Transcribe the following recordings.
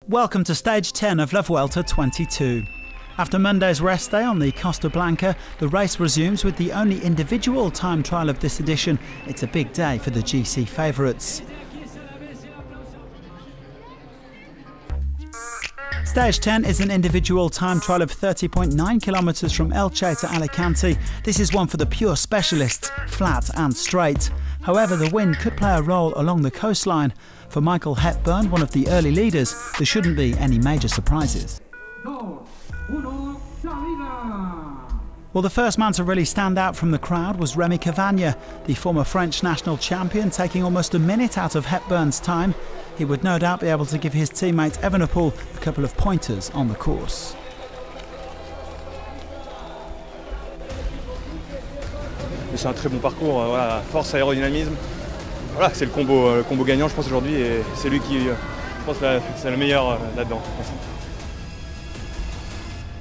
Welcome to stage 10 of La Vuelta 22. After Monday's rest day on the Costa Blanca, the race resumes with the only individual time trial of this edition. It's a big day for the GC favourites. Stage 10 is an individual time trial of 30.9 kilometres from Elché to Alicante. This is one for the pure specialists, flat and straight. However, the wind could play a role along the coastline. For Michael Hepburn, one of the early leaders, there shouldn't be any major surprises. Well, the first man to really stand out from the crowd was Rémi Cavagna, the former French national champion, taking almost a minute out of Hepburn's time. He would no doubt be able to give his teammate Evenepoel a couple of pointers on the course. C'est un très bon parcours, voilà, force, aérodynamisme. Voilà, c'est le combo gagnant, je pense, aujourd'hui, et c'est lui qui, je pense, c'est le meilleur là-dedans.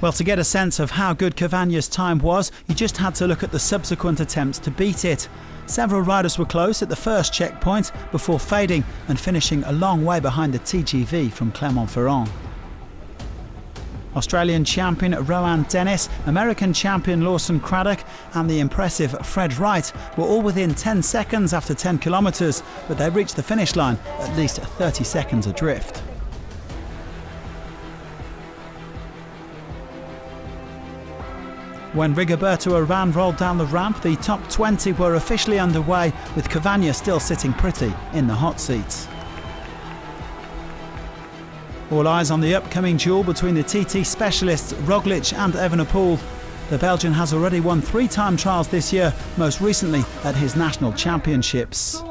Well, to get a sense of how good Cavagna's time was, you just had to look at the subsequent attempts to beat it. Several riders were close at the first checkpoint before fading and finishing a long way behind the TGV from Clermont-Ferrand. Australian champion Rohan Dennis, American champion Lawson Craddock and the impressive Fred Wright were all within 10 seconds after 10 kilometres, but they reached the finish line at least 30 seconds adrift. When Rigoberto Urán rolled down the ramp, the top 20 were officially underway, with Cavagna still sitting pretty in the hot seats. All eyes on the upcoming duel between the TT specialists Roglič and Evenepoel. The Belgian has already won 3 time trials this year, most recently at his national championships.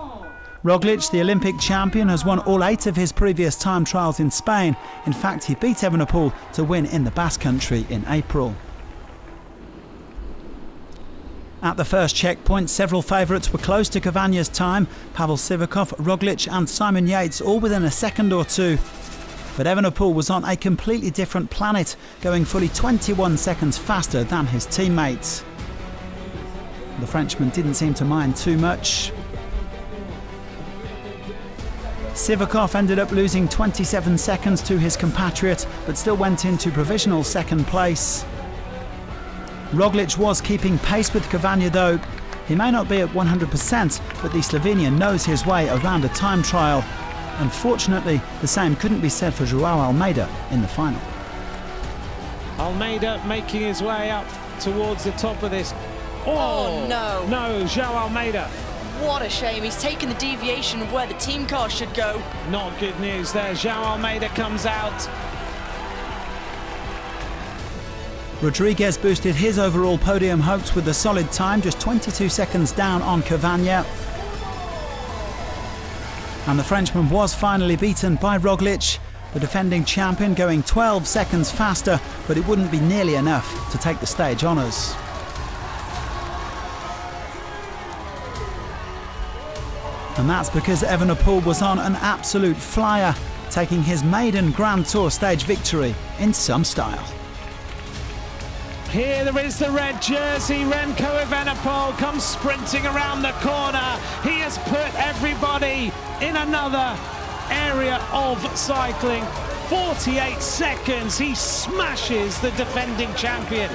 Roglič, the Olympic champion, has won all 8 of his previous time trials in Spain. In fact, he beat Evenepoel to win in the Basque Country in April. At the first checkpoint, several favourites were close to Cavagna's time. Pavel Sivakov, Roglič and Simon Yates all within a second or two. But Evenepoel was on a completely different planet, going fully 21 seconds faster than his teammates. The Frenchman didn't seem to mind too much. Sivakov ended up losing 27 seconds to his compatriot, but still went into provisional second place. Roglič was keeping pace with Cavagna though. He may not be at 100%, but the Slovenian knows his way around a time trial. Unfortunately, the same couldn't be said for João Almeida in the final. Almeida making his way up towards the top of this. Oh no! No, João Almeida. What a shame, he's taken the deviation of where the team car should go. Not good news there, João Almeida comes out. Rodriguez boosted his overall podium hopes with a solid time, just 22 seconds down on Cavagna. And the Frenchman was finally beaten by Roglič, the defending champion going 12 seconds faster, but it wouldn't be nearly enough to take the stage honours. And that's because Evenepoel was on an absolute flyer, taking his maiden Grand Tour stage victory in some style. Here there is the red jersey, Remco Evenepoel comes sprinting around the corner. He has put everybody in another area of cycling. 48 seconds, he smashes the defending champion.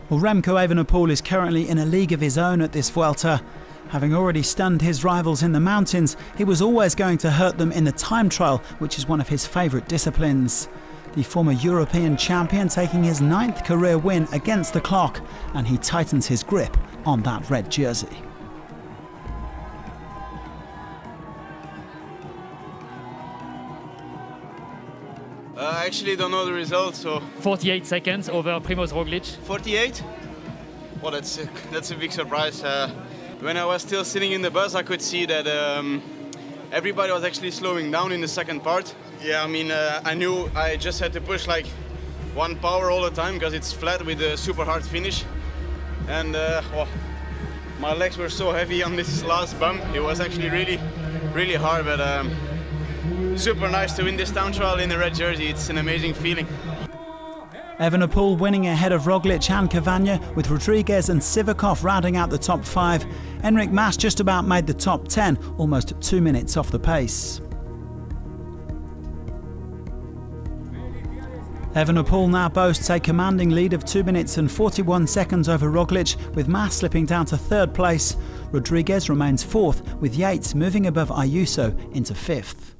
Well, Remco Evenepoel is currently in a league of his own at this Vuelta. Having already stunned his rivals in the mountains, he was always going to hurt them in the time trial, which is one of his favourite disciplines. The former European champion taking his 9th career win against the clock, and he tightens his grip on that red jersey. I actually don't know the results, so... 48 seconds over Primož Roglič. 48? Well, that's a big surprise. When I was still sitting in the bus, I could see that everybody was actually slowing down in the second part. Yeah, I mean, I knew I just had to push like one power all the time because it's flat with a super hard finish. And well, my legs were so heavy on this last bump. It was actually really hard, but super nice to win this time trial in the red jersey. It's an amazing feeling. Evenepoel winning ahead of Roglič and Cavagna, with Rodriguez and Sivakov rounding out the top 5. Enric Mas just about made the top 10, almost 2 minutes off the pace. Evenepoel now boasts a commanding lead of 2 minutes and 41 seconds over Roglič, with Mas slipping down to 3rd place. Rodriguez remains 4th, with Yates moving above Ayuso into 5th.